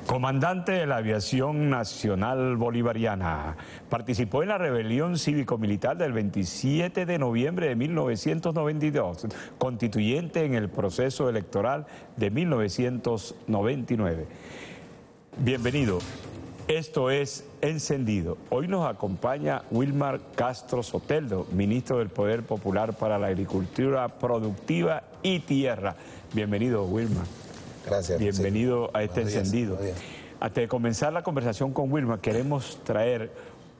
Comandante de la Aviación Nacional Bolivariana, participó en la rebelión cívico-militar del 27 de noviembre de 1992, constituyente en el proceso electoral de 1999. Bienvenido, esto es Encendido. Hoy nos acompaña Wilmar Castro Soteldo, ministro del Poder Popular para la Agricultura Productiva y Tierra. Bienvenido, Wilmar. Gracias. Bienvenido a este Encendido. Antes de comenzar la conversación con Wilmar, queremos traer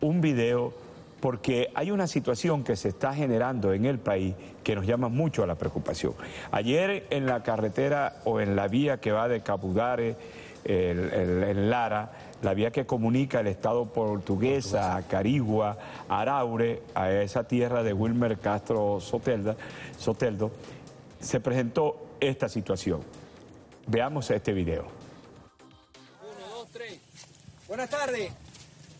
un video porque hay una situación que se está generando en el país que nos llama mucho a la preocupación. Ayer en la carretera o en la vía que va de Cabudare, en Lara, la vía que comunica el Estado portugués a Carigua, a Araure, a esa tierra de Wilmar Castro Soteldo, se presentó esta situación. Veamos este video. 1, 2, 3. Buenas tardes.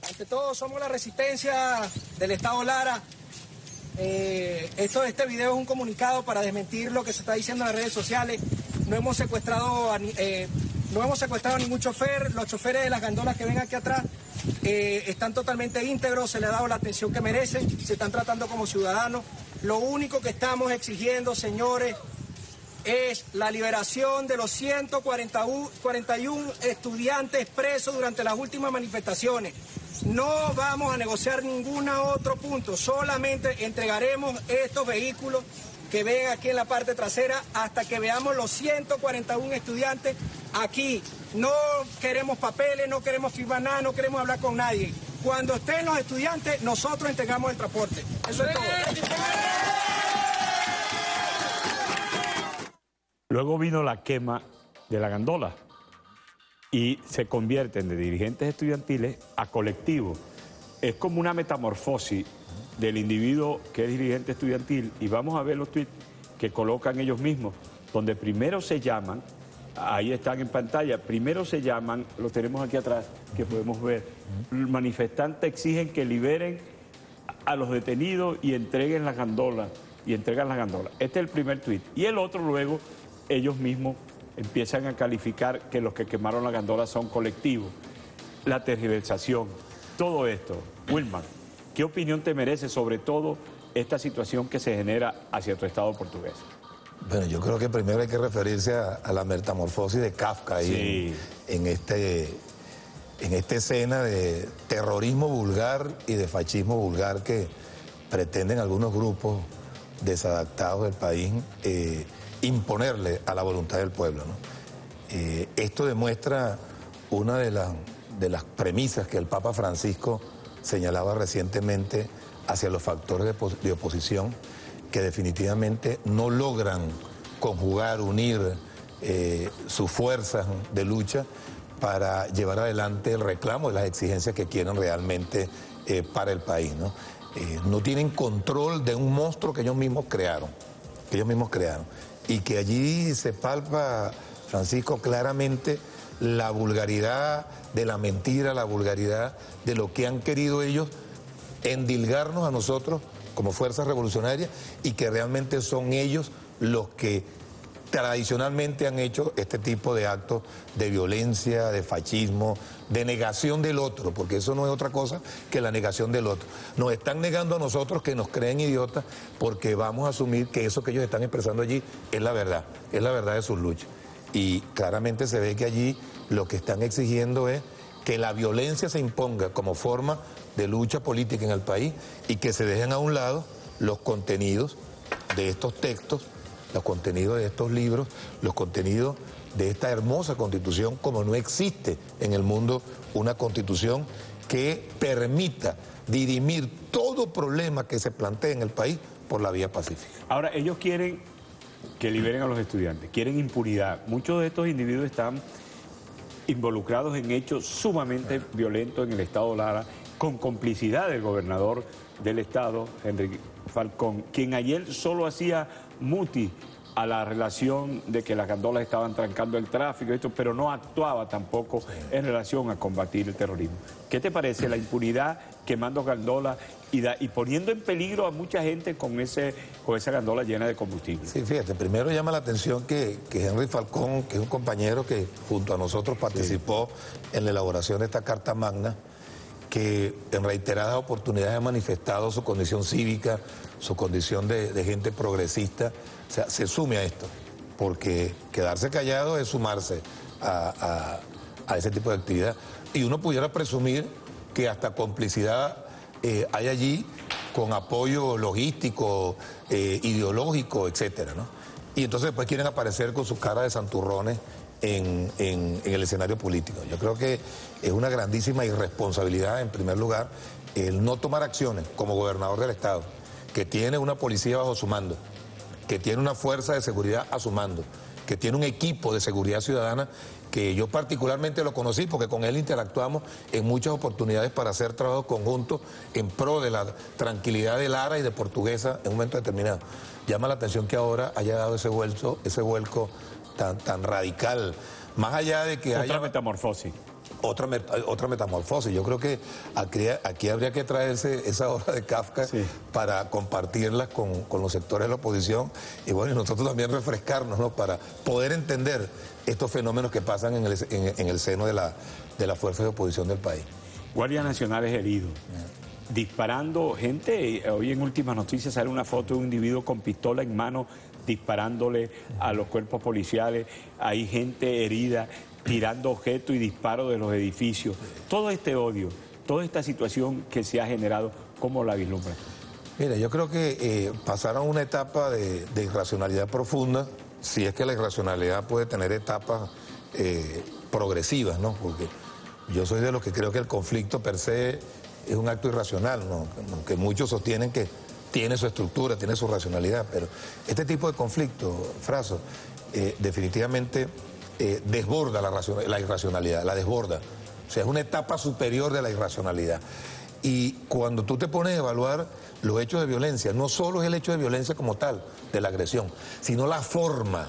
Ante todo, somos la resistencia del Estado Lara. Este video es un comunicado para desmentir lo que se está diciendo en las redes sociales. No hemos secuestrado a ningún chofer. Los choferes de las gandolas que ven aquí atrás están totalmente íntegros, se les ha dado la atención que merecen, se están tratando como ciudadanos. Lo único que estamos exigiendo, señores, es la liberación de los 141 estudiantes presos durante las últimas manifestaciones. No vamos a negociar ningún otro punto, solamente entregaremos estos vehículos que ven aquí en la parte trasera hasta que veamos los 141 estudiantes aquí. No queremos papeles, no queremos firmar nada, no queremos hablar con nadie. Cuando estén los estudiantes, nosotros entregamos el transporte. Eso es todo. Luego vino la quema de la gandola y se convierten de dirigentes estudiantiles a colectivos. Es como una metamorfosis del individuo que es dirigente estudiantil, y vamos a ver los tweets que colocan ellos mismos, donde primero se llaman, ahí están en pantalla, primero se llaman, lo tenemos aquí atrás, que podemos ver, manifestantes exigen que liberen a los detenidos y entreguen las gandolas, Este es el primer tuit. Y el otro luego, ellos mismos empiezan a calificar que los que quemaron la gandola son colectivos. La tergiversación, todo esto. Wilmar, ¿qué opinión te merece sobre todo esta situación que se genera hacia tu Estado portugués? Bueno, yo creo que primero hay que referirse a la metamorfosis de Kafka ahí en esta escena de terrorismo vulgar y de fascismo vulgar que pretenden algunos grupos desadaptados del país imponerle a la voluntad del pueblo, ¿no? Esto demuestra una de las premisas que el Papa Francisco señalaba recientemente hacia los factores de oposición que definitivamente no logran conjugar, unir sus fuerzas de lucha para llevar adelante el reclamo y las exigencias que quieren realmente para el país, ¿no? No tienen control de un monstruo que ellos mismos crearon. Y que allí se palpa, Francisco, claramente la vulgaridad de la mentira, la vulgaridad de lo que han querido ellos endilgarnos a nosotros como fuerzas revolucionarias, y que realmente son ellos los que tradicionalmente han hecho este tipo de actos de violencia, de fascismo, de negación del otro, porque eso no es otra cosa que la negación del otro. Nos están negando a nosotros, que nos creen idiotas, porque vamos a asumir que eso que ellos están expresando allí es la verdad de sus luchas. Y claramente se ve que allí lo que están exigiendo es que la violencia se imponga como forma de lucha política en el país, y que se dejen a un lado los contenidos de estos textos, los contenidos de estos libros, los contenidos de esta hermosa constitución, como no existe en el mundo una constitución que permita dirimir todo problema que se plantee en el país por la vía pacífica. Ahora, ellos quieren que liberen a los estudiantes, quieren impunidad. Muchos de estos individuos están involucrados en hechos sumamente violentos en el Estado Lara, con complicidad del gobernador del Estado, Henrique Falcón, quien ayer solo hacía mutis a la relación de que las gandolas estaban trancando el tráfico, esto, pero no actuaba tampoco en relación a combatir el terrorismo. ¿Qué te parece la impunidad quemando gandolas y poniendo en peligro a mucha gente con esa gandola llena de combustible? Sí, fíjate, primero llama la atención que Henry Falcón, que es un compañero que junto a nosotros participó en la elaboración de esta Carta Magna, que en reiteradas oportunidades ha manifestado su condición cívica, su condición de gente progresista, o sea, se sume a esto, porque quedarse callado es sumarse a ese tipo de actividad. Y uno pudiera presumir que hasta complicidad hay allí con apoyo logístico, ideológico, etcétera, ¿no? Y entonces después quieren aparecer con su cara de santurrones en el escenario político. Yo creo que es una grandísima irresponsabilidad, en primer lugar, el no tomar acciones como gobernador del Estado, que tiene una policía bajo su mando, que tiene una fuerza de seguridad a su mando, que tiene un equipo de seguridad ciudadana que yo particularmente lo conocí porque con él interactuamos en muchas oportunidades para hacer trabajos conjuntos en pro de la tranquilidad de Lara y de Portuguesa en un momento determinado. Llama la atención que ahora haya dado ese vuelco tan radical, más allá de que haya... metamorfosis. Otra metamorfosis. Yo creo que aquí habría que traerse esa obra de Kafka para compartirlas con los sectores de la oposición y bueno, y nosotros también refrescarnos, ¿no? Para poder entender estos fenómenos que pasan en el seno de las fuerzas de oposición del país. Guardias Nacionales heridos, disparando gente. Hoy en Últimas Noticias sale una foto de un individuo con pistola en mano disparándole a los cuerpos policiales. Hay gente herida, tirando objetos y disparos de los edificios. Todo este odio, toda esta situación que se ha generado, ¿cómo la vislumbra? Mira, yo creo que pasaron una etapa de irracionalidad profunda, si es que la irracionalidad puede tener etapas progresivas, ¿no? Porque yo soy de los que creo que el conflicto per se es un acto irracional, ¿no? Aunque muchos sostienen que tiene su estructura, tiene su racionalidad, pero este tipo de conflicto, Fraso, definitivamente desborda la irracionalidad, la desborda. O sea, es una etapa superior de la irracionalidad. Y cuando tú te pones a evaluar los hechos de violencia, no solo es el hecho de violencia como tal, de la agresión, sino la forma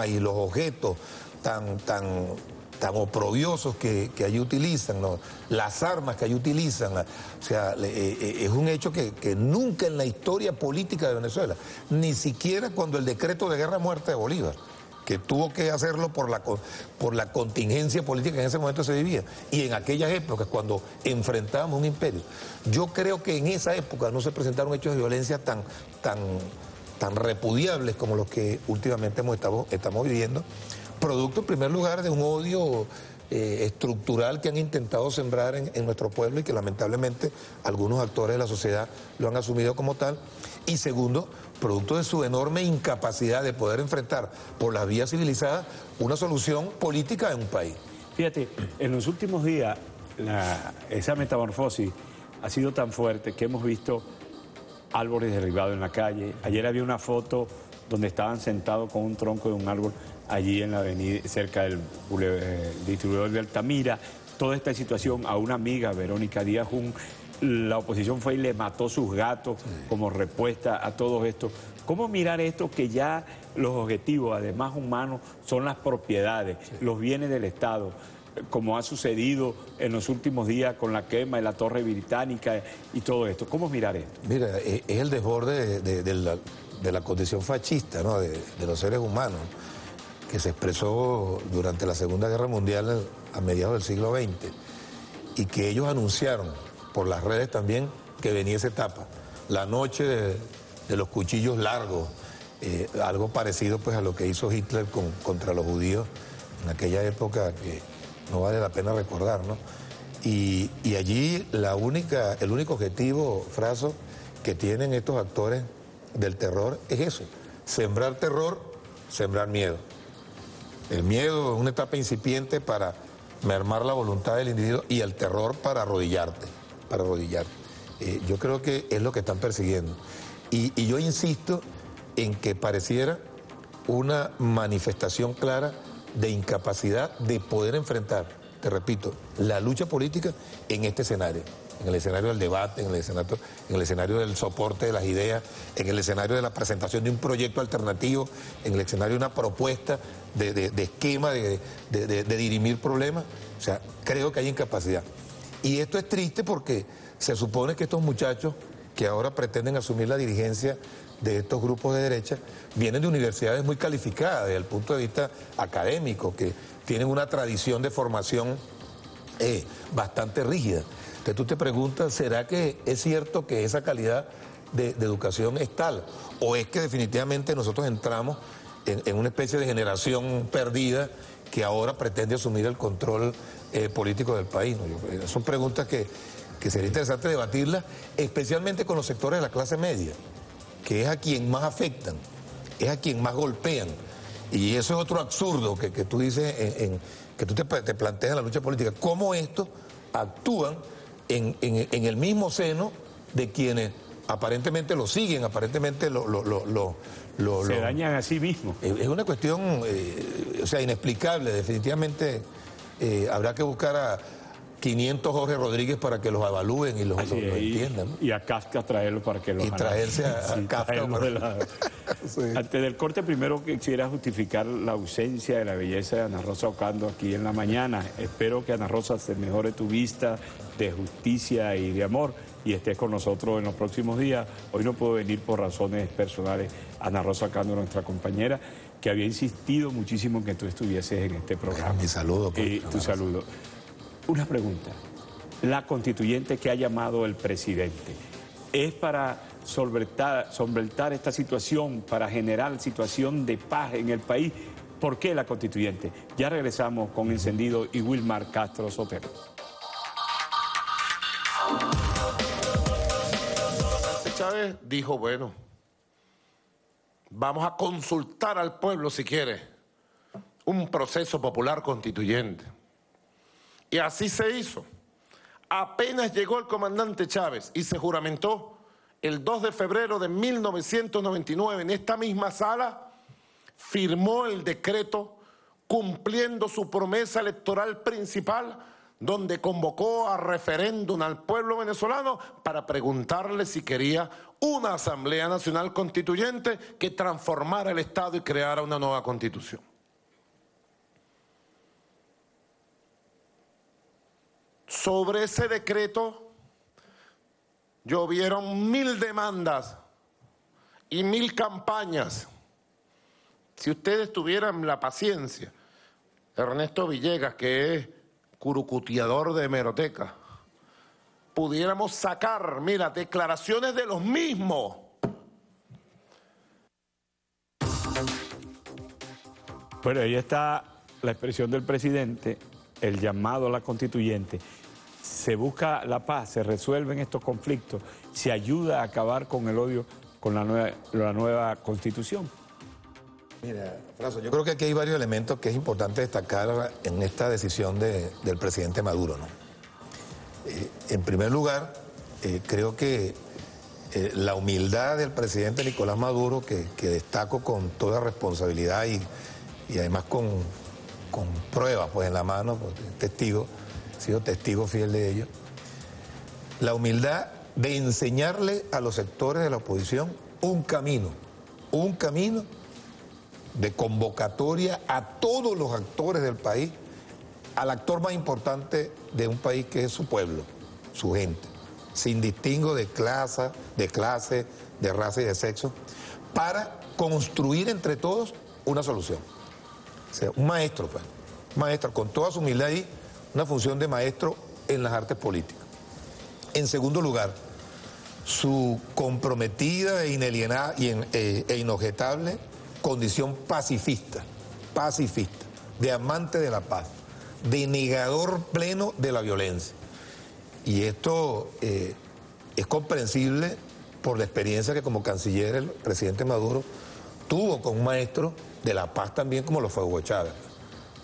y los objetos tan oprobiosos que allí utilizan, ¿no? Las armas que allí utilizan. O sea, es un hecho que nunca en la historia política de Venezuela, ni siquiera cuando el decreto de guerra a muerte de Bolívar, que tuvo que hacerlo por la contingencia política que en ese momento se vivía, y en aquellas épocas cuando enfrentábamos un imperio. Yo creo que en esa época no se presentaron hechos de violencia tan repudiables como los que últimamente estamos viviendo, producto en primer lugar de un odio estructural que han intentado sembrar en nuestro pueblo y que lamentablemente algunos actores de la sociedad lo han asumido como tal, y segundo, producto de su enorme incapacidad de poder enfrentar por las vías civilizadas una solución política en un país. Fíjate, en los últimos días esa metamorfosis ha sido tan fuerte que hemos visto árboles derribados en la calle. Ayer había una foto donde estaban sentados con un tronco de un árbol allí en la avenida, cerca del distribuidor de Altamira. Toda esta situación, a una amiga, Verónica Díaz Jun, la oposición fue y le mató sus gatos como respuesta a todo esto. ¿Cómo mirar esto que ya los objetivos, además humanos, son las propiedades, los bienes del Estado, como ha sucedido en los últimos días con la quema de la Torre Británica y todo esto? ¿Cómo mirar esto? Mira, es el desborde de la condición fascista, ¿no? de los seres humanos, que se expresó durante la Segunda Guerra Mundial a mediados del siglo XX, y que ellos anunciaron por las redes también que venía esa etapa, la noche de los cuchillos largos, algo parecido pues a lo que hizo Hitler contra los judíos en aquella época que no vale la pena recordar, ¿no? Y allí el único objetivo, Fraso, que tienen estos actores del terror es eso: sembrar terror, sembrar miedo. El miedo es una etapa incipiente para mermar la voluntad del individuo, y el terror para arrodillarte. Yo creo que es lo que están persiguiendo. Y yo insisto en que pareciera una manifestación clara de incapacidad de poder enfrentar, te repito, la lucha política en este escenario. en el escenario del debate, en el escenario del soporte de las ideas, en el escenario de la presentación de un proyecto alternativo, en el escenario de una propuesta de esquema, de dirimir problemas. O sea, creo que hay incapacidad. Y esto es triste porque se supone que estos muchachos que ahora pretenden asumir la dirigencia de estos grupos de derecha vienen de universidades muy calificadas desde el punto de vista académico, que tienen una tradición de formación bastante rígida. Entonces tú te preguntas, ¿será que es cierto que esa calidad de educación es tal? ¿O es que definitivamente nosotros entramos en una especie de generación perdida que ahora pretende asumir el control político del país? ¿No? Son preguntas que sería interesante debatirlas, especialmente con los sectores de la clase media, que es a quien más afectan, es a quien más golpean. Y eso es otro absurdo que tú dices, que tú te planteas en la lucha política. ¿Cómo estos actúan en el mismo seno de quienes aparentemente lo siguen, aparentemente se dañan a sí mismos? Es una cuestión, o sea, inexplicable. Definitivamente habrá que buscar a 500 Jorge Rodríguez para que los evalúen y los entiendan, ¿no? Y a Kafka traerlo para que los y traerse a Kafka. Sí. Antes del corte, primero quisiera justificar la ausencia de la belleza de Ana Rosa Ocando aquí en la mañana. Espero que Ana Rosa se mejore tu vista de justicia y de amor y estés con nosotros en los próximos días. Hoy no puedo venir por razones personales. Ana Rosa Ocando, nuestra compañera, que había insistido muchísimo en que tú estuvieses en este programa. Mi saludo. Tu saludo. Una pregunta. La constituyente que ha llamado el presidente, ¿es para solventar esta situación, para generar situación de paz en el país? ¿Por qué la constituyente? Ya regresamos con Encendido y Wilmar Castro Sotero. Chávez dijo, bueno, vamos a consultar al pueblo si quiere un proceso popular constituyente. Y así se hizo. Apenas llegó el comandante Chávez y se juramentó el 2 de febrero de 1999 en esta misma sala, firmó el decreto cumpliendo su promesa electoral principal, donde convocó a referéndum al pueblo venezolano para preguntarle si quería una Asamblea Nacional Constituyente que transformara el Estado y creara una nueva Constitución. Sobre ese decreto llovieron 1000 demandas y 1000 campañas. Si ustedes tuvieran la paciencia, Ernesto Villegas, que es curucuteador de hemeroteca, pudiéramos sacar, mira, declaraciones de los mismos. Bueno, ahí está la expresión del presidente, el llamado a la constituyente. Se busca la paz, se resuelven estos conflictos, se ayuda a acabar con el odio con la nueva constitución. Mira, Fraso, yo creo que aquí hay varios elementos que es importante destacar en esta decisión del presidente Maduro, ¿no? En primer lugar, creo que la humildad del presidente Nicolás Maduro, que destaco con toda responsabilidad y además con pruebas pues, en la mano, testigo, he sido testigo fiel de ello, la humildad de enseñarle a los sectores de la oposición un camino de convocatoria a todos los actores del país, al actor más importante de un país que es su pueblo, su gente, sin distingo de clase, de raza y de sexo, para construir entre todos una solución. O sea, un maestro, pues, maestro con toda su humildad y una función de maestro en las artes políticas. En segundo lugar, su comprometida e inalienada e inobjetable condición pacifista, de amante de la paz, de negador pleno de la violencia. Y esto es comprensible por la experiencia que como canciller el presidente Maduro tuvo con un maestro de la paz también como lo fue Hugo Chávez,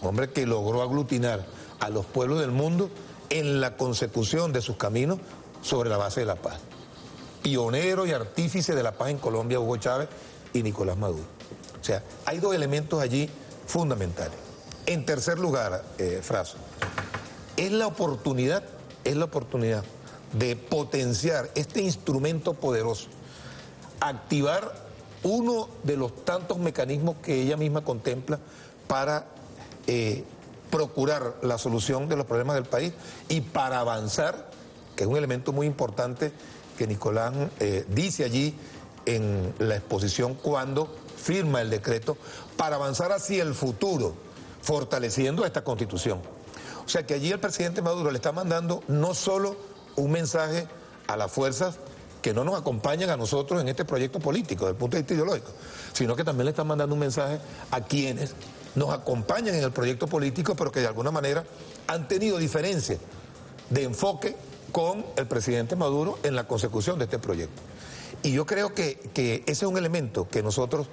un hombre que logró aglutinar a los pueblos del mundo en la consecución de sus caminos sobre la base de la paz. Pionero y artífice de la paz en Colombia, Hugo Chávez y Nicolás Maduro. O sea, hay dos elementos allí fundamentales. En tercer lugar, Fraso, es la oportunidad de potenciar este instrumento poderoso, activar uno de los tantos mecanismos que ella misma contempla para procurar la solución de los problemas del país y para avanzar, que es un elemento muy importante que Nicolás dice allí en la exposición cuando firma el decreto, para avanzar hacia el futuro, fortaleciendo esta Constitución. O sea que allí el presidente Maduro le está mandando no solo un mensaje a las fuerzas que no nos acompañan a nosotros en este proyecto político, desde el punto de vista ideológico, sino que también le está mandando un mensaje a quienes nos acompañan en el proyecto político, pero que de alguna manera han tenido diferencias de enfoque con el presidente Maduro en la consecución de este proyecto. Y yo creo que ese es un elemento que nosotros,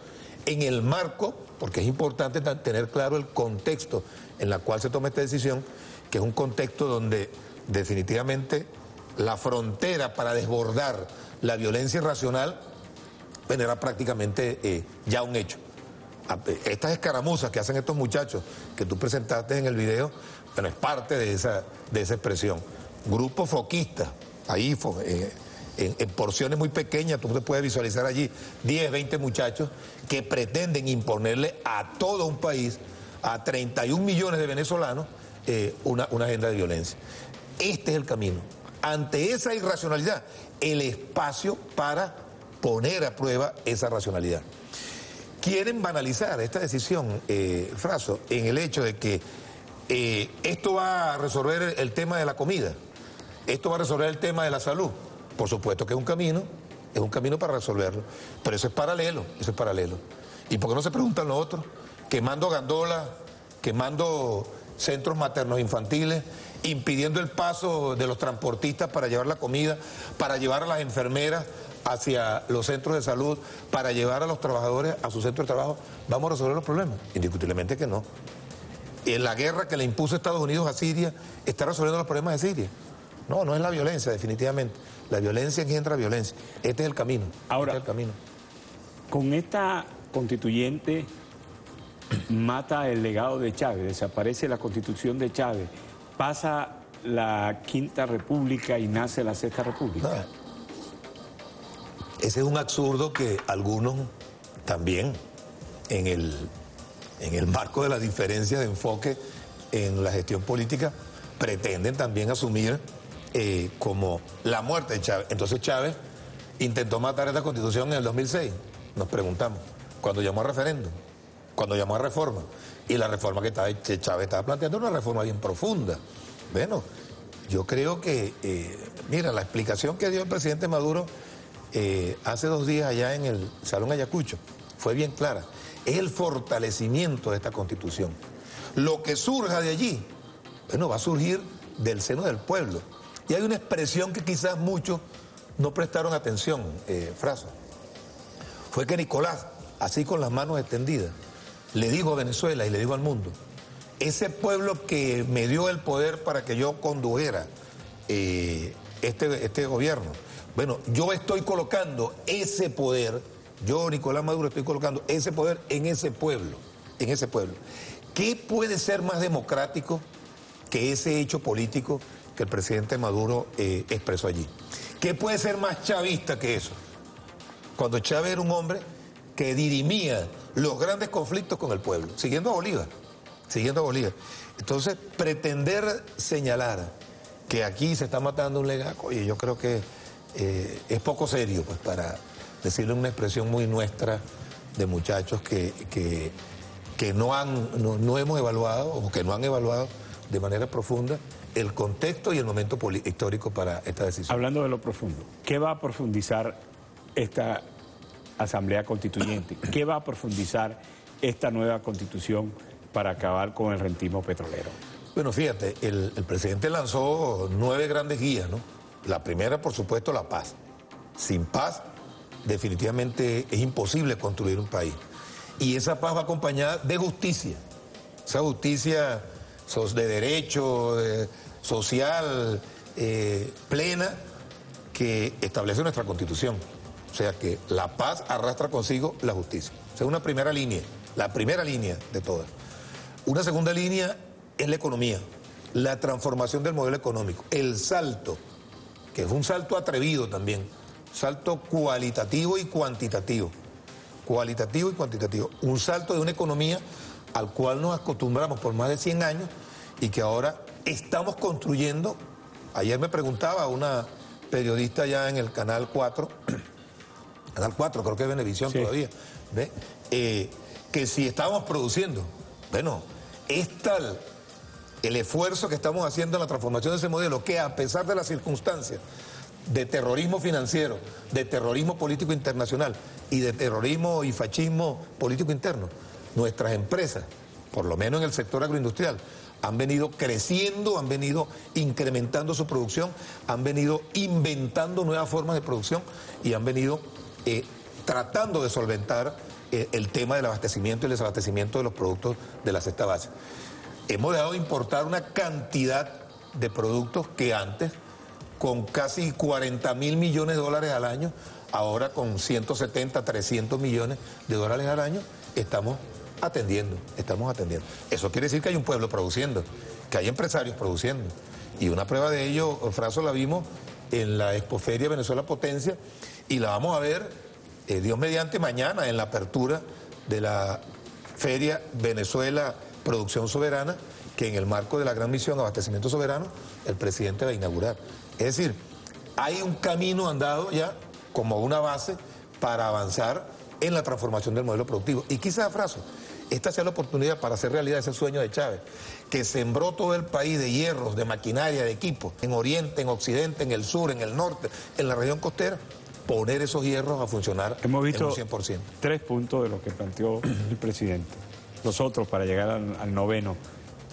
en el marco, porque es importante tener claro el contexto en el cual se toma esta decisión, que es un contexto donde definitivamente la frontera para desbordar la violencia irracional era prácticamente ya un hecho. Estas escaramuzas que hacen estos muchachos que tú presentaste en el video, bueno, es parte de esa expresión. Grupos foquistas, ahí en porciones muy pequeñas, tú te puedes visualizar allí 10, 20 muchachos que pretenden imponerle a todo un país, a 31 millones de venezolanos, una agenda de violencia. Este es el camino. Ante esa irracionalidad, el espacio para poner a prueba esa racionalidad. Quieren banalizar esta decisión, Fraso, en el hecho de que esto va a resolver el tema de la comida, esto va a resolver el tema de la salud. Por supuesto que es un camino para resolverlo, pero eso es paralelo, ¿Y por qué no se preguntan los otros? Quemando gandolas, quemando centros maternos infantiles, impidiendo el paso de los transportistas para llevar la comida, para llevar a las enfermeras hacia los centros de salud, para llevar a los trabajadores a su centro de trabajo. ¿Vamos a resolver los problemas? Indiscutiblemente que no. En la guerra que le impuso Estados Unidos a Siria, ¿está resolviendo los problemas de Siria? No, no es la violencia, definitivamente. La violencia engendra violencia. Este es el camino. Ahora, este es el camino. Con esta constituyente mata el legado de Chávez, desaparece la constitución de Chávez, pasa la Quinta República y nace la Sexta República. Ese es un absurdo que algunos también, en el marco de las diferencias de enfoque en la gestión política, pretenden también asumir como la muerte de Chávez. Entonces Chávez intentó matar esta constitución en el 2006, nos preguntamos, cuando llamó a referéndum, cuando llamó a reforma, y la reforma que Chávez estaba planteando era una reforma bien profunda. Bueno, yo creo que, mira, la explicación que dio el presidente Maduro hace 2 días allá en el Salón Ayacucho fue bien clara. Es el fortalecimiento de esta constitución. Lo que surja de allí, bueno, va a surgir del seno del pueblo. Y hay una expresión que quizás muchos no prestaron atención, Fraso. Fue que Nicolás, así con las manos extendidas, le dijo a Venezuela y le dijo al mundo: ese pueblo que me dio el poder para que yo condujera este gobierno, bueno, yo estoy colocando ese poder, yo, Nicolás Maduro, estoy colocando ese poder en ese pueblo, en ese pueblo. ¿Qué puede ser más democrático que ese hecho político que el presidente Maduro expresó allí? ¿Qué puede ser más chavista que eso? Cuando Chávez era un hombre que dirimía los grandes conflictos con el pueblo, siguiendo a Bolívar. Entonces, pretender señalar que aquí se está matando un legado, oye, yo creo que es poco serio, pues, para decirle una expresión muy nuestra de muchachos que no hemos evaluado, o que no han evaluado de manera profunda el contexto y el momento histórico para esta decisión. Hablando de lo profundo, ¿qué va a profundizar esta Asamblea Constituyente? ¿Qué va a profundizar esta nueva Constitución para acabar con el rentismo petrolero? Bueno, fíjate, el presidente lanzó 9 grandes guías, ¿no? La primera, por supuesto, la paz. Sin paz, definitivamente es imposible construir un país. Y esa paz va acompañada de justicia. Esa justicia de derecho, social, plena, que establece nuestra Constitución. O sea que la paz arrastra consigo la justicia. O sea, una primera línea, la primera línea de todas. Una segunda línea es la economía, la transformación del modelo económico, el salto que es un salto atrevido también, salto cualitativo y cuantitativo. Cualitativo y cuantitativo. Un salto de una economía al cual nos acostumbramos por más de 100 años y que ahora estamos construyendo. Ayer me preguntaba una periodista ya en el Canal 4, Canal 4, creo que es Venevisión sí. Todavía, ¿ve? Que si estábamos produciendo. Bueno, es tal el esfuerzo que estamos haciendo en la transformación de ese modelo que a pesar de las circunstancias de terrorismo financiero, de terrorismo político internacional y de terrorismo y fascismo político interno, nuestras empresas, por lo menos en el sector agroindustrial, han venido creciendo, han venido incrementando su producción, han venido inventando nuevas formas de producción y han venido tratando de solventar el tema del abastecimiento y el desabastecimiento de los productos de la cesta básica. Hemos dejado de importar una cantidad de productos que antes, con casi 40.000 millones de dólares al año, ahora con 170, 300 millones de dólares al año, estamos atendiendo. Eso quiere decir que hay un pueblo produciendo, que hay empresarios produciendo. Y una prueba de ello, Fraso, la vimos en la Expoferia Venezuela Potencia y la vamos a ver, Dios mediante, mañana en la apertura de la Feria Venezuela Producción Soberana, que en el marco de la gran misión Abastecimiento Soberano, el presidente va a inaugurar. Es decir, hay un camino andado ya como una base para avanzar en la transformación del modelo productivo. Y quizás, Fraso, esta sea la oportunidad para hacer realidad ese sueño de Chávez, que sembró todo el país de hierros, de maquinaria, de equipos, en Oriente, en Occidente, en el sur, en el norte, en la región costera, poner esos hierros a funcionar en un 100%. Hemos visto 3 puntos de lo que planteó el presidente. Los otros, para llegar al noveno,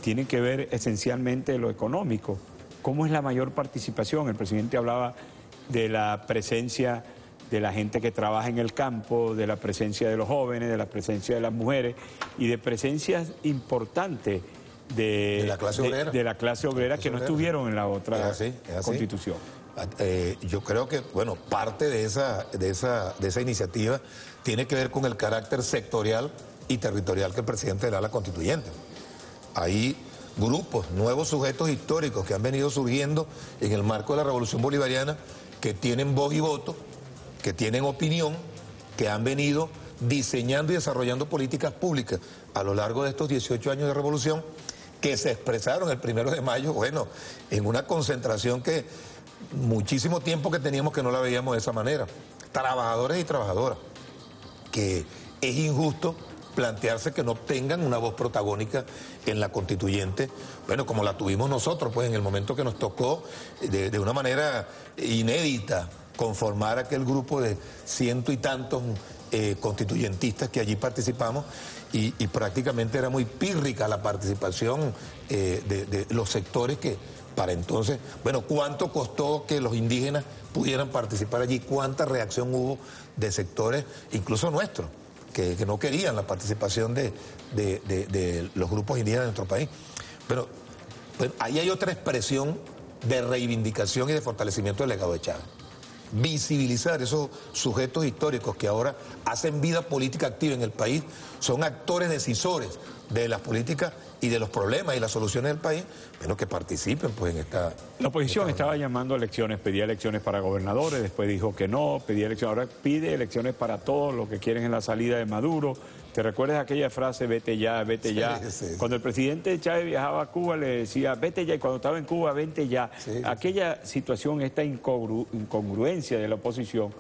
tienen que ver esencialmente lo económico. ¿Cómo es la mayor participación? El presidente hablaba de la presencia de la gente que trabaja en el campo, de la presencia de los jóvenes, de la presencia de las mujeres y de presencias importantes de la clase obrera que no estuvieron en la otra constitución. Yo creo que, bueno, parte de esa iniciativa tiene que ver con el carácter sectorial y territorial que el presidente le da a la constituyente. Hay grupos, nuevos sujetos históricos que han venido surgiendo en el marco de la Revolución Bolivariana, que tienen voz y voto, que tienen opinión, que han venido diseñando y desarrollando políticas públicas a lo largo de estos 18 años de revolución, que se expresaron el 1 de mayo, bueno, en una concentración que muchísimo tiempo que teníamos que no la veíamos de esa manera. Trabajadores y trabajadoras, que es injusto plantearse que no tengan una voz protagónica en la constituyente, bueno, como la tuvimos nosotros, pues en el momento que nos tocó de una manera inédita conformar aquel grupo de 100 y tantos constituyentistas que allí participamos y prácticamente era muy pírrica la participación de los sectores que para entonces, bueno, ¿cuánto costó que los indígenas pudieran participar allí? ¿Cuánta reacción hubo de sectores, incluso nuestros, que no querían la participación de los grupos indígenas de nuestro país? Pero ahí hay otra expresión de reivindicación y de fortalecimiento del legado de Chávez. Visibilizar esos sujetos históricos que ahora hacen vida política activa en el país, son actores decisores de las políticas y de los problemas y las soluciones del país, pero que participen pues en esta... La oposición estaba llamando a elecciones, pedía elecciones para gobernadores, después dijo que no, pedía elecciones, ahora pide elecciones para todos los que quieren en la salida de Maduro. ¿Te recuerdas aquella frase, vete ya, vete ya? Sí. Cuando el presidente Chávez viajaba a Cuba le decía, vete ya, y cuando estaba en Cuba, vente ya. Sí. Aquella situación, esta incongruencia de la oposición,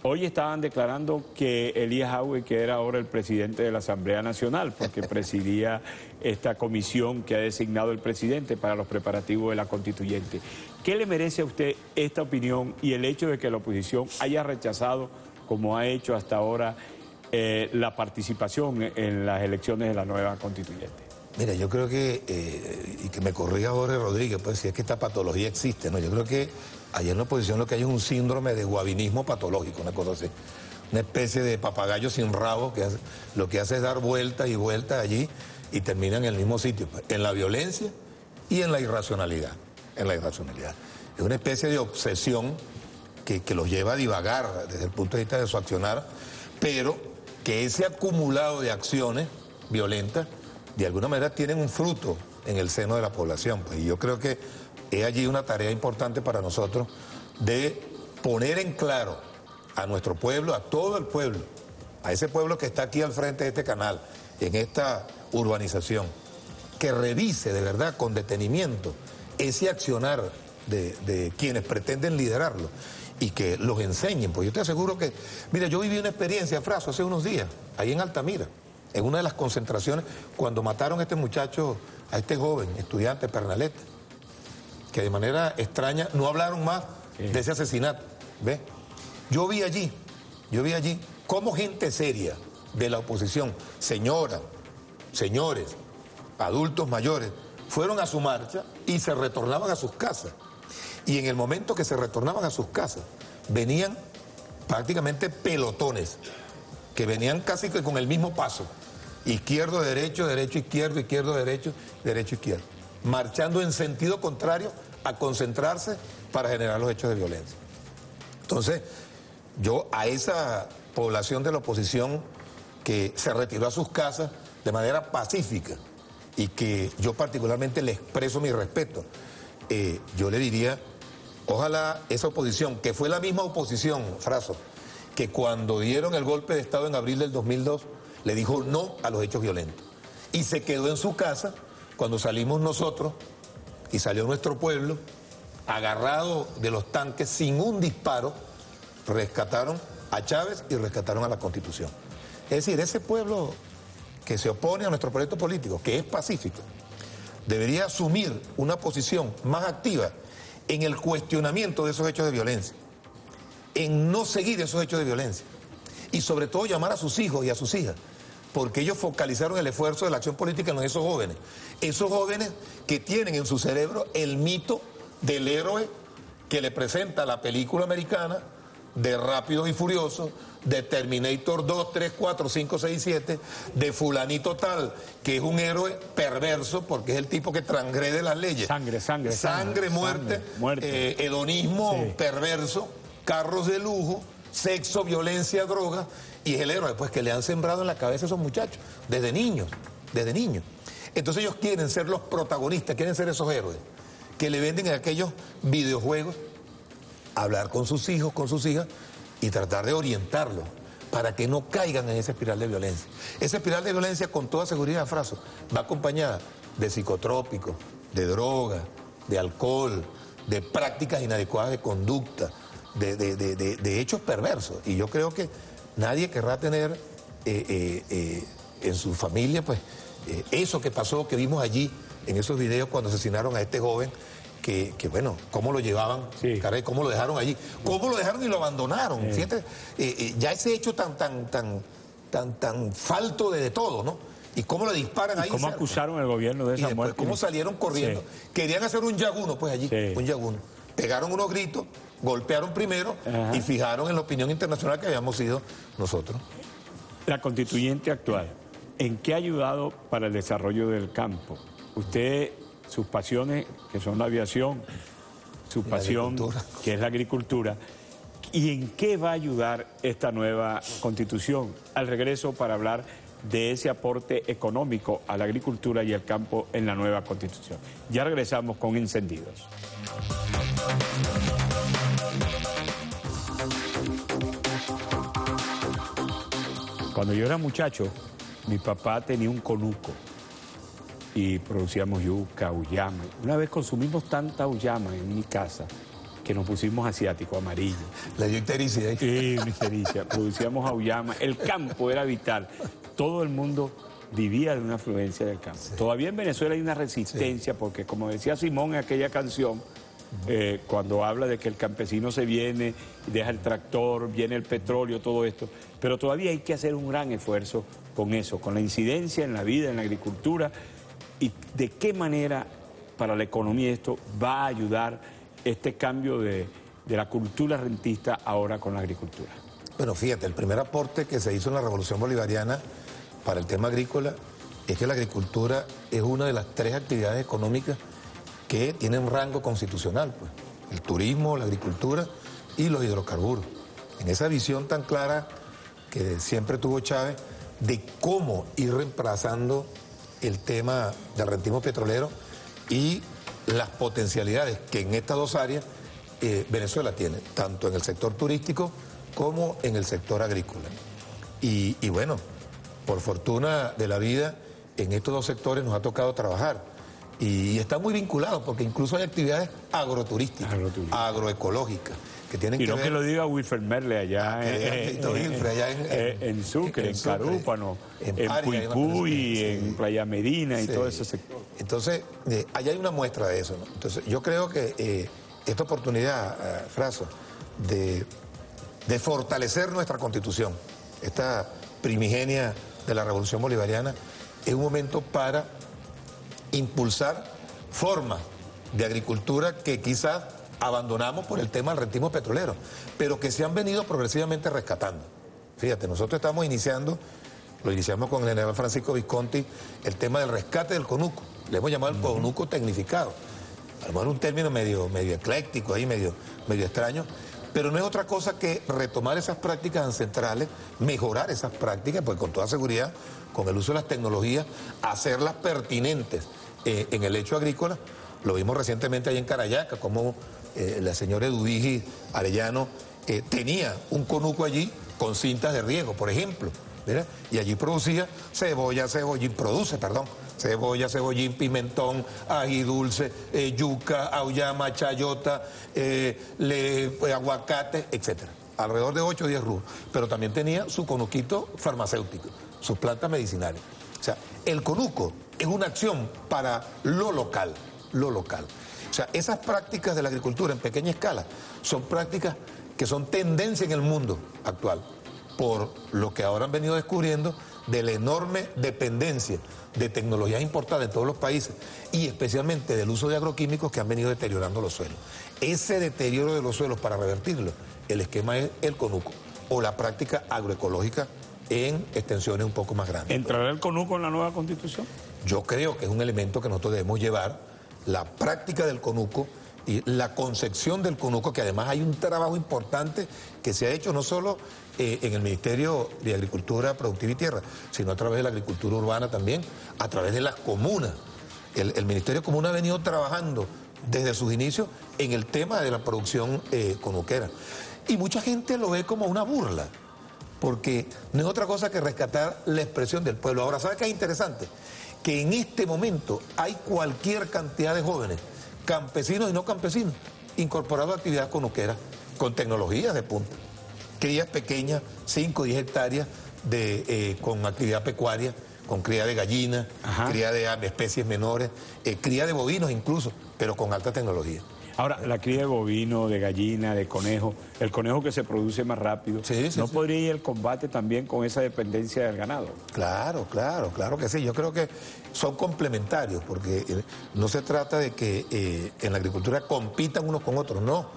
hoy estaban declarando que Elías Jaue, que era ahora el presidente de la Asamblea Nacional, porque presidía esta comisión que ha designado el presidente para los preparativos de la constituyente. ¿Qué le merece a usted esta opinión y el hecho de que la oposición haya rechazado, como ha hecho hasta ahora, la participación en las elecciones de la nueva constituyente? Mira, yo creo que, y que me corrija Jorge Rodríguez, pues si es que esta patología existe, ¿no? Yo creo que allá en la oposición lo que hay es un síndrome de guavinismo patológico, una cosa así. Una especie de papagayo sin rabo que lo que hace es dar vueltas y vueltas allí y termina en el mismo sitio, pues, en la violencia y en la irracionalidad. Es una especie de obsesión que los lleva a divagar desde el punto de vista de su accionar, pero que ese acumulado de acciones violentas de alguna manera tienen un fruto en el seno de la población. Pues, y yo creo que es allí una tarea importante para nosotros de poner en claro a nuestro pueblo, a todo el pueblo, a ese pueblo que está aquí al frente de este canal, en esta urbanización, que revise de verdad con detenimiento ese accionar de quienes pretenden liderarlo y que los enseñen. Pues yo te aseguro que, mira, yo viví una experiencia, Fraso, hace unos días, ahí en Altamira, en una de las concentraciones, cuando mataron a este muchacho, a este joven estudiante Pernalete, que de manera extraña no hablaron más de ese asesinato. ¿Ves? Yo vi allí cómo gente seria de la oposición, señoras, señores, adultos mayores, fueron a su marcha y se retornaban a sus casas. Y en el momento que se retornaban a sus casas, venían prácticamente pelotones, que venían casi que con el mismo paso. Izquierdo, derecho, derecho, izquierdo, izquierdo, derecho, derecho, izquierdo. Marchando en sentido contrario a concentrarse para generar los hechos de violencia. Entonces, yo a esa población de la oposición que se retiró a sus casas de manera pacífica y que yo particularmente le expreso mi respeto, yo le diría, ojalá esa oposición, que fue la misma oposición, Fraso, que cuando dieron el golpe de Estado en abril del 2002, le dijo no a los hechos violentos. Y se quedó en su casa cuando salimos nosotros y salió nuestro pueblo, agarrado de los tanques sin un disparo, rescataron a Chávez y rescataron a la Constitución. Es decir, ese pueblo que se opone a nuestro proyecto político, que es pacífico, debería asumir una posición más activa en el cuestionamiento de esos hechos de violencia, en no seguir esos hechos de violencia y sobre todo llamar a sus hijos y a sus hijas, porque ellos focalizaron el esfuerzo de la acción política en esos jóvenes que tienen en su cerebro el mito del héroe que le presenta la película americana de Rápidos y Furiosos, de Terminator 2, 3, 4, 5, 6, 7, de fulanito tal, que es un héroe perverso porque es el tipo que transgrede las leyes. Sangre, muerte. Hedonismo perverso, carros de lujo, sexo, violencia, droga, y es el héroe pues que le han sembrado en la cabeza a esos muchachos, desde niños. Entonces ellos quieren ser los protagonistas, quieren ser esos héroes que le venden en aquellos videojuegos, hablar con sus hijos, con sus hijas y tratar de orientarlos para que no caigan en esa espiral de violencia. Esa espiral de violencia, con toda seguridad, Fraso, va acompañada de psicotrópicos, de drogas, de alcohol, de prácticas inadecuadas de conducta, de hechos perversos. Y yo creo que nadie querrá tener en su familia, pues, eso que pasó, que vimos allí en esos videos cuando asesinaron a este joven, que bueno, cómo lo llevaban, caray, cómo lo dejaron allí, cómo lo dejaron y lo abandonaron. Fíjate, ya ese hecho tan falto de todo, ¿no? Y cómo lo disparan ahí. ¿Cómo acusaron al gobierno de esa muerte? Cómo salieron corriendo. Querían hacer un yaguno, pues allí, un yaguno. Pegaron unos gritos, golpearon primero y fijaron en la opinión internacional que habíamos sido nosotros. La constituyente actual, ¿en qué ha ayudado para el desarrollo del campo? Usted, sus pasiones, que son la aviación, su pasión, que es la agricultura, ¿y en qué va a ayudar esta nueva constitución? Al regreso para hablar de ese aporte económico a la agricultura y al campo en la nueva constitución. Ya regresamos con Encendidos. Cuando yo era muchacho, mi papá tenía un conuco y producíamos yuca, auyama. Una vez consumimos tanta auyama en mi casa que nos pusimos asiático, amarillo. La dio ictericia ahí. Sí, una ictericia. Producíamos auyama. El campo era vital. Todo el mundo vivía de una afluencia del campo. Sí. Todavía en Venezuela hay una resistencia porque, como decía Simón en aquella canción, cuando habla de que el campesino se viene, deja el tractor, viene el petróleo, todo esto, pero todavía hay que hacer un gran esfuerzo con eso, con la incidencia en la vida, en la agricultura, y de qué manera para la economía esto va a ayudar este cambio de la cultura rentista ahora con la agricultura. Bueno, fíjate, el primer aporte que se hizo en la Revolución Bolivariana para el tema agrícola es que la agricultura es una de las 3 actividades económicas que tienen rango constitucional, pues, el turismo, la agricultura y los hidrocarburos. En esa visión tan clara que siempre tuvo Chávez de cómo ir reemplazando el tema del rentismo petrolero y las potencialidades que en estas 2 áreas Venezuela tiene, tanto en el sector turístico como en el sector agrícola. Y bueno, por fortuna de la vida, en estos dos sectores nos ha tocado trabajar. Y está muy vinculado, porque incluso hay actividades agroturísticas, agroecológicas, que tienen y que no ver... que lo diga Wilfred Merle allá en Sucre, en Carúpano, en Puypuy, en Playa Medina y todo ese sector. Entonces, allá hay una muestra de eso, ¿no? Entonces, yo creo que esta oportunidad, Fraso, de fortalecer nuestra Constitución, esta primigenia de la Revolución Bolivariana, es un momento para impulsar formas de agricultura que quizás abandonamos por el tema del rentismo petrolero, pero que se han venido progresivamente rescatando. Fíjate, nosotros estamos iniciando, lo iniciamos con el general Francisco Visconti, el tema del rescate del conuco. Le hemos llamado el conuco tecnificado. A lo mejor un término medio ecléctico, ahí medio extraño, pero no es otra cosa que retomar esas prácticas ancestrales, mejorar esas prácticas, pues con toda seguridad, con el uso de las tecnologías, hacerlas pertinentes en el hecho agrícola. Lo vimos recientemente allá en Carayaca, como la señora Eduvigi Arellano tenía un conuco allí con cintas de riego, por ejemplo, ¿verdad? Y allí produce, cebollín, pimentón, ají dulce, yuca, auyama, chayota, aguacate, etc. Alrededor de 8 o 10 rubros. Pero también tenía su conuquito farmacéutico, sus plantas medicinales. O sea, el conuco es una acción para lo local. O sea, esas prácticas de la agricultura en pequeña escala son prácticas que son tendencia en el mundo actual, por lo que ahora han venido descubriendo de la enorme dependencia de tecnologías importadas en todos los países y especialmente del uso de agroquímicos que han venido deteriorando los suelos. Ese deterioro de los suelos, para revertirlo, el esquema es el conuco o la práctica agroecológica en extensiones un poco más grandes. ¿Entrará el conuco en la nueva Constitución? Yo creo que es un elemento que nosotros debemos llevar, la práctica del conuco y la concepción del conuco, que además hay un trabajo importante que se ha hecho no solo en el Ministerio de Agricultura, Productiva y Tierra, sino a través de la agricultura urbana también, a través de las comunas. El Ministerio de Comunas ha venido trabajando desde sus inicios en el tema de la producción conuquera. Y mucha gente lo ve como una burla, porque no es otra cosa que rescatar la expresión del pueblo. Ahora, ¿sabe qué es interesante? Que en este momento hay cualquier cantidad de jóvenes, campesinos y no campesinos, incorporados a actividades conuqueras, con tecnologías de punta. Crías pequeñas, 5 o 10 hectáreas con actividad pecuaria, con cría de gallinas, cría de especies menores, cría de bovinos incluso, pero con alta tecnología. Ahora, la cría de bovino, de gallina, de conejo, el conejo que se produce más rápido, ¿no podría ir el combate también con esa dependencia del ganado? Claro que sí. Yo creo que son complementarios, porque no se trata de que en la agricultura compitan unos con otros, no,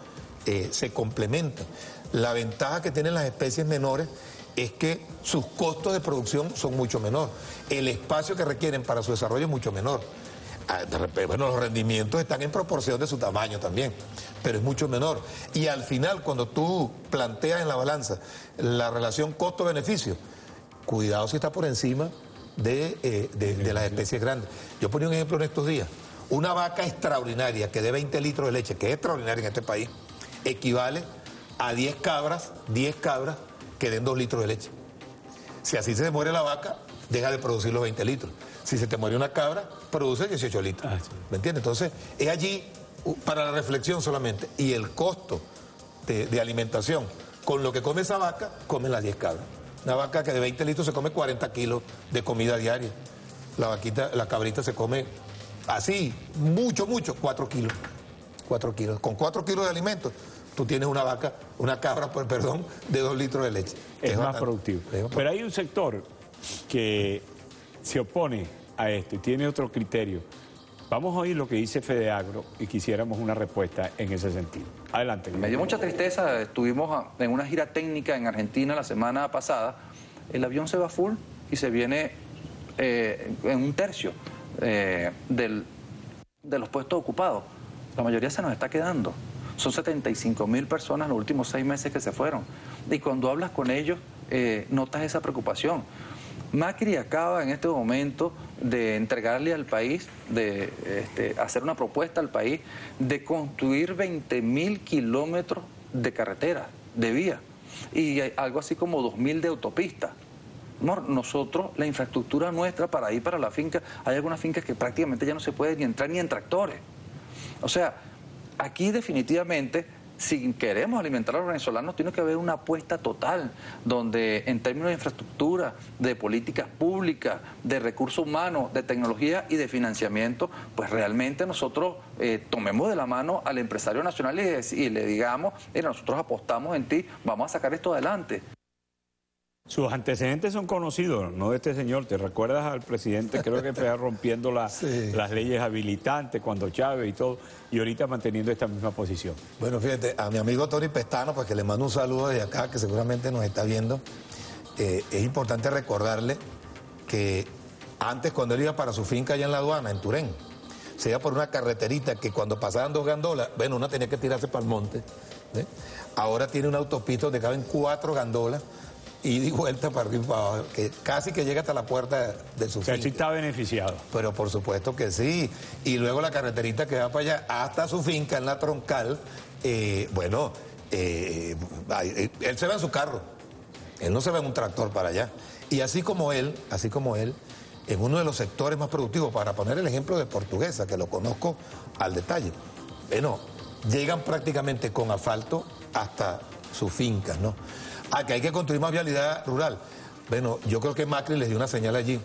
se complementan. La ventaja que tienen las especies menores es que sus costos de producción son mucho menor, el espacio que requieren para su desarrollo es mucho menor. Bueno, los rendimientos están en proporción de su tamaño también, pero es mucho menor. Y al final, cuando tú planteas en la balanza la relación costo-beneficio, cuidado si está por encima de las especies grandes. Yo ponía un ejemplo en estos días. Una vaca extraordinaria que dé 20 litros de leche, que es extraordinaria en este país, equivale a 10 cabras que den 2 litros de leche. Si así se muere la vaca, deja de producir los 20 litros. Si se te muere una cabra, produce 18 litros. ¿Me entiendes? Entonces, es allí para la reflexión solamente. Y el costo de alimentación, con lo que come esa vaca, comen las 10 cabras. Una vaca que de 20 litros se come 40 kilos de comida diaria. La cabrita se come así, mucho, 4 kilos. 4 kilos. Con 4 kilos de alimentos, tú tienes una vaca, una cabra, perdón, de 2 litros de leche. Es más productivo. Pero hay un sector que se opone a esto y tiene otro criterio. Vamos a oír lo que dice FEDEAGRO y quisiéramos una respuesta en ese sentido. Adelante. Me dio mucha tristeza, estuvimos en una gira técnica en Argentina la semana pasada, el avión se va full y se viene en un tercio de los puestos ocupados. La mayoría se nos está quedando. Son 75.000 personas los últimos 6 meses que se fueron. Y cuando hablas con ellos, notas esa preocupación. Macri acaba en este momento de entregarle al país, de hacer una propuesta al país de construir 20.000 kilómetros de carretera, de vía, y algo así como 2.000 de autopista. Nosotros, la infraestructura nuestra para ir para la finca, hay algunas fincas que prácticamente ya no se puede ni entrar ni en tractores. O sea, aquí definitivamente, si queremos alimentar a los venezolanos, tiene que haber una apuesta total, donde en términos de infraestructura, de políticas públicas, de recursos humanos, de tecnología y de financiamiento, pues realmente nosotros tomemos de la mano al empresario nacional y le digamos, mira, nosotros apostamos en ti, vamos a sacar esto adelante. Sus antecedentes son conocidos, no de este señor. ¿Te recuerdas al presidente? Creo que fue rompiendo las leyes habilitantes cuando Chávez y todo, y ahorita manteniendo esta misma posición. Bueno, fíjate, a mi amigo Tony Pestano, pues que le mando un saludo desde acá, que seguramente nos está viendo. Es importante recordarle que antes, cuando él iba para su finca allá en la aduana, en Turén, se iba por una carreterita que cuando pasaban 2 gandolas, bueno, una tenía que tirarse para el monte. Ahora tiene una autopista donde caben 4 gandolas, y di vuelta para arriba y para abajo, que casi que llega hasta la puerta de su finca. O sea, sí está beneficiado. Pero por supuesto que sí. Y luego la carreterita que va para allá hasta su finca en la Troncal, él se va en su carro. Él no se va en un tractor para allá. Y así como él, en uno de los sectores más productivos, para poner el ejemplo de Portuguesa, que lo conozco al detalle, bueno, llegan prácticamente con asfalto hasta sus fincas, ¿no? Que hay que construir más vialidad rural. Bueno, yo creo que Macri les dio una señal allí.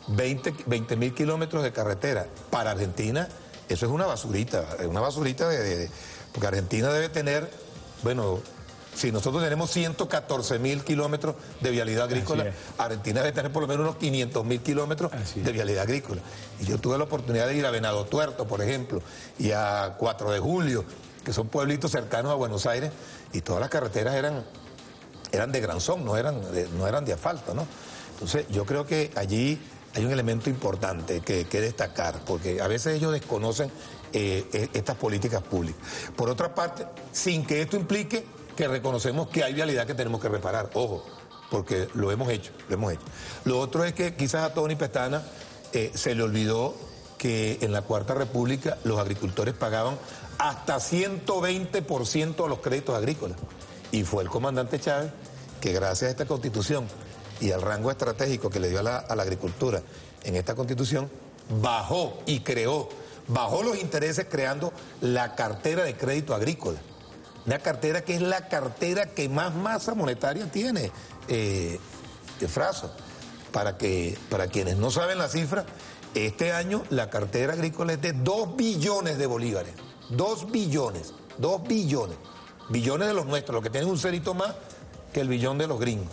20.000 kilómetros de carretera. Para Argentina, eso es una basurita porque Argentina debe tener, bueno, si nosotros tenemos 114.000 kilómetros de vialidad agrícola, Argentina debe tener por lo menos unos 500.000 kilómetros de vialidad agrícola. Y yo tuve la oportunidad de ir a Venado Tuerto, por ejemplo, y a 4 de Julio, que son pueblitos cercanos a Buenos Aires, y todas las carreteras eran de granzón, no eran de asfalto, ¿no? Entonces, yo creo que allí hay un elemento importante que destacar, porque a veces ellos desconocen estas políticas públicas. Por otra parte, sin que esto implique que reconocemos que hay vialidad que tenemos que reparar, ojo, porque lo hemos hecho. Lo otro es que quizás a Tony Pestana se le olvidó que en la Cuarta República los agricultores pagaban hasta 120% de los créditos agrícolas. Y fue el comandante Chávez que, gracias a esta Constitución y al rango estratégico que le dio a la agricultura en esta Constitución, bajó los intereses creando la cartera de crédito agrícola. Una cartera que es la cartera que más masa monetaria tiene, Fraso. Para quienes no saben la cifra, este año la cartera agrícola es de 2 billones de bolívares. 2 billones. Billones de los nuestros, lo que tienen un cerito más que el billón de los gringos.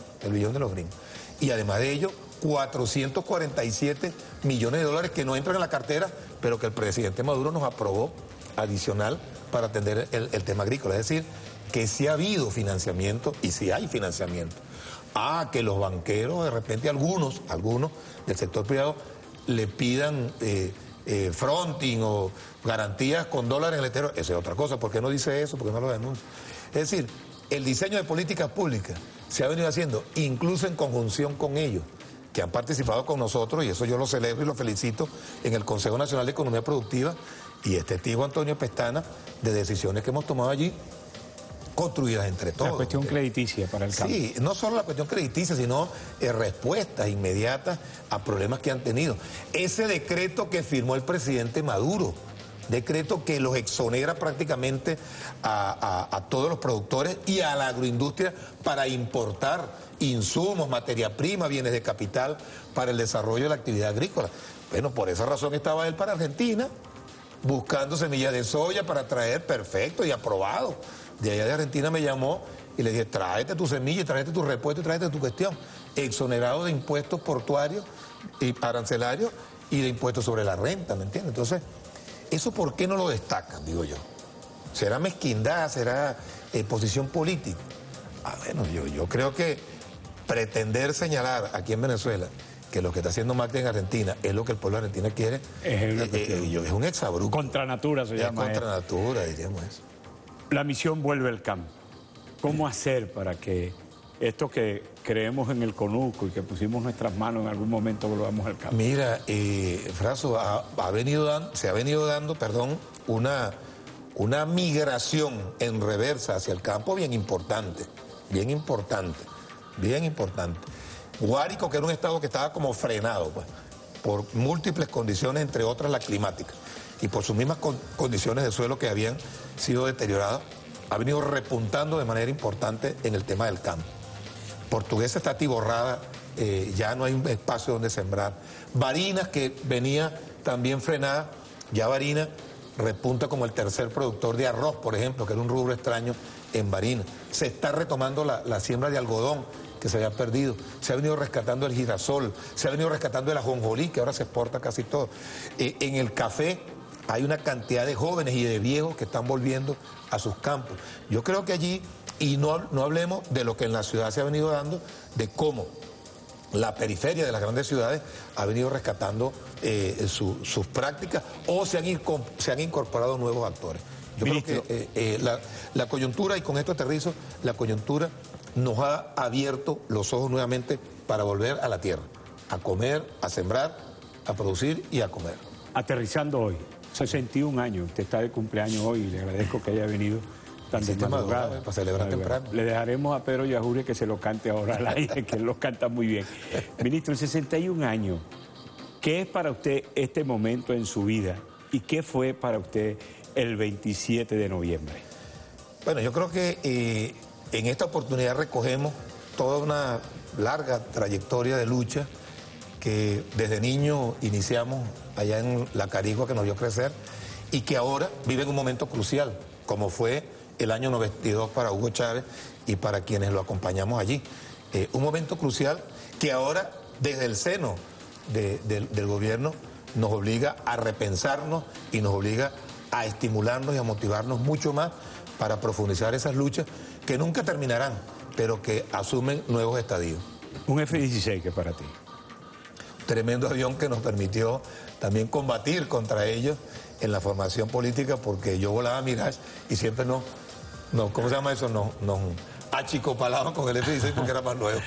Y además de ello, 447 millones de dólares que no entran en la cartera, pero que el presidente Maduro nos aprobó adicional para atender el tema agrícola. Es decir, que sí ha habido financiamiento y sí hay financiamiento. Que los banqueros, de repente algunos del sector privado, le pidan fronting o garantías con dólares en el exterior, esa es otra cosa. ¿Por qué no dice eso? ¿Por qué no lo denuncia? Es decir, el diseño de políticas públicas se ha venido haciendo incluso en conjunción con ellos, que han participado con nosotros, y eso yo lo celebro y lo felicito, en el Consejo Nacional de Economía Productiva, y es testigo Antonio Pestana de decisiones que hemos tomado allí, construidas entre todos. La cuestión crediticia para el campo. Sí, no solo la cuestión crediticia, sino respuestas inmediatas a problemas que han tenido. Ese decreto que firmó el presidente Maduro, decreto que los exonera prácticamente a todos los productores y a la agroindustria para importar insumos, materia prima, bienes de capital para el desarrollo de la actividad agrícola. Bueno, por esa razón estaba él para Argentina, buscando semillas de soya para traer, perfecto y aprobado. De allá de Argentina me llamó y le dije, tráete tu semilla, tráete tu repuesto, tráete tu cuestión. Exonerado de impuestos portuarios y arancelarios y de impuestos sobre la renta, ¿me entiendes? Entonces, ¿eso por qué no lo destacan, digo yo? ¿Será mezquindad? ¿Será posición política? Bueno, yo creo que pretender señalar aquí en Venezuela que lo que está haciendo Macri en Argentina es lo que el pueblo argentino quiere, es un exabrupto. Contra natura se llama. Contra natura, diríamos eso. La misión vuelve al campo. ¿Cómo hacer para que esto que creemos en el conuco y que pusimos nuestras manos en algún momento volvamos al campo? Mira, Fraso, se ha venido dando, una migración en reversa hacia el campo bien importante, bien importante, bien importante. Guárico, que era un estado que estaba como frenado, pues, por múltiples condiciones, entre otras la climática, y por sus mismas condiciones de suelo que habían sido deterioradas, ha venido repuntando de manera importante en el tema del campo. Portuguesa está atiborrada, ya no hay un espacio donde sembrar. Barinas, que venía también frenada, ya Barinas repunta como el tercer productor de arroz, por ejemplo, que era un rubro extraño en Barinas. Se está retomando la siembra de algodón, que se había perdido. Se ha venido rescatando el girasol, se ha venido rescatando el ajonjolí, que ahora se exporta casi todo. En el café hay una cantidad de jóvenes y de viejos que están volviendo a sus campos. Yo creo que allí, y no hablemos de lo que en la ciudad se ha venido dando, de cómo la periferia de las grandes ciudades ha venido rescatando sus prácticas, o se han incorporado nuevos actores. Yo creo que la coyuntura, y con esto aterrizo, la coyuntura nos ha abierto los ojos nuevamente para volver a la tierra, a comer, a sembrar, a producir y a comer. Aterrizando hoy, 61 años, usted está de cumpleaños hoy, y le agradezco que haya venido tan de madrugada. Para celebrar temprano. Le dejaremos a Pedro Yajure que se lo cante ahora al aire, que él lo canta muy bien. Ministro, en 61 años, ¿qué es para usted este momento en su vida y qué fue para usted el 27 de noviembre? Bueno, yo creo que en esta oportunidad recogemos toda una larga trayectoria de lucha que desde niño iniciamos allá en la Carigua, que nos vio crecer, y que ahora vive en un momento crucial, como fue el año 92 para Hugo Chávez y para quienes lo acompañamos allí. Un momento crucial que ahora, desde el seno del gobierno, nos obliga a repensarnos y nos obliga a estimularnos y a motivarnos mucho más para profundizar esas luchas que nunca terminarán, pero que asumen nuevos estadios. Un F-16, que para ti. Tremendo avión que nos permitió también combatir contra ellos en la formación política, porque yo volaba Mirage y siempre ¿cómo se llama eso? Nos achicopalaban con el F-16 porque era más nuevo.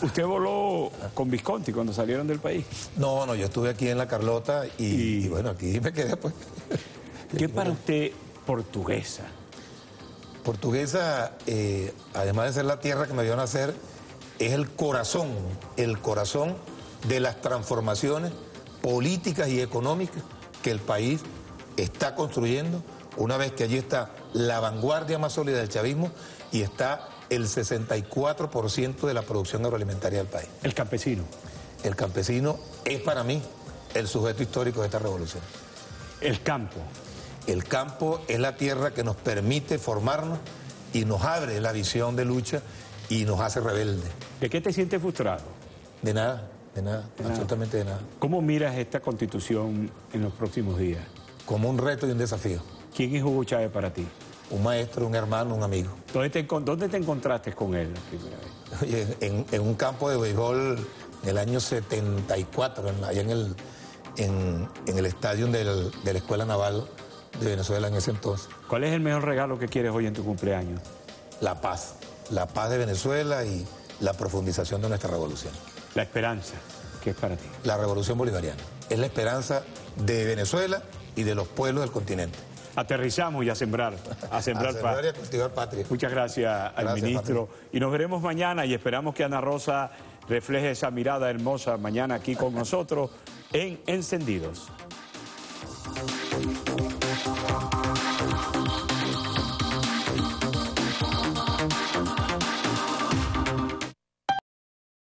¿Usted voló con Visconti cuando salieron del país? No, yo estuve aquí en La Carlota y bueno, aquí me quedé pues. ¿Qué para usted Portuguesa? Portuguesa, además de ser la tierra que me vio nacer, es el corazón de las transformaciones políticas y económicas que el país está construyendo, una vez que allí está la vanguardia más sólida del chavismo y está el 64% de la producción agroalimentaria del país. El campesino. El campesino es para mí el sujeto histórico de esta revolución. El campo. El campo es la tierra que nos permite formarnos y nos abre la visión de lucha y nos hace rebeldes. ¿De qué te sientes frustrado? De nada, absolutamente de nada. ¿Cómo miras esta Constitución en los próximos días? Como un reto y un desafío. ¿Quién es Hugo Chávez para ti? Un maestro, un hermano, un amigo. ¿Dónde te encontraste con él la primera vez? Oye, en un campo de béisbol en el año 74, allá en el estadio de la Escuela Naval de Venezuela en ese entonces. ¿Cuál es el mejor regalo que quieres hoy en tu cumpleaños? La paz de Venezuela y la profundización de nuestra revolución. La esperanza, ¿qué es para ti? La revolución bolivariana. Es la esperanza de Venezuela y de los pueblos del continente. Aterrizamos y a sembrar paz. Y a cultivar patria. Muchas gracias al ministro. Patria. Y nos veremos mañana y esperamos que Ana Rosa refleje esa mirada hermosa mañana aquí con nosotros en Encendidos.